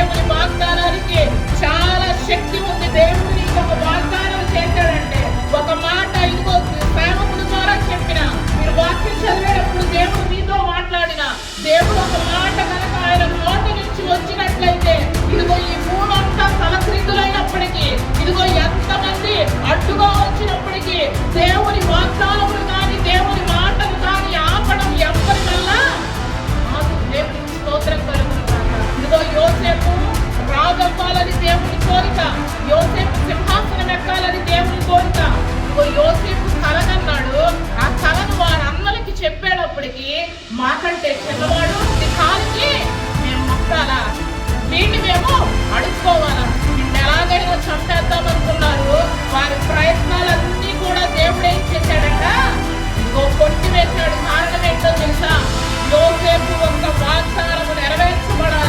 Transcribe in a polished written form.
దేవుని వాగ్దానానికి చాలా శక్తి ఉంది. దేవుడు నీకు ఒక వాగ్దానం చేశాడంటే ఒక మాట ఇదిగో సేవకుడు ద్వారా చెప్పిన, మీరు వాక్యం చదివేటప్పుడు దేవుడు మీతో మాట్లాడిన దేవుడు ఒక మాట కనుక ఆయన నోటి నుంచి వచ్చినట్లయితే ఇదిగో ఈ భూమంతా తలక్రిందులైనప్పటికీ, ఇదిగో ఎంతమంది అడ్డుగా వచ్చినప్పటికీ దేవుని వాగ్దానములు కానీ దేవుని మాటలు కానీ ఆపడం ఎవరి వల్ల దేవునికి స్తోత్రం కలుగును గాక. ఇదిగో యోసేపు రాజవ్వాలని దేవుని కోరిక, యోసేపు సింహాసనం ఎక్కాలని దేవుని కోరిక. ఇదిగో యోసేపు కలగన్నాడు, ఆ కలను వారి అన్నలకి చెప్పేటప్పటికి మాకంటే చిన్నవాడు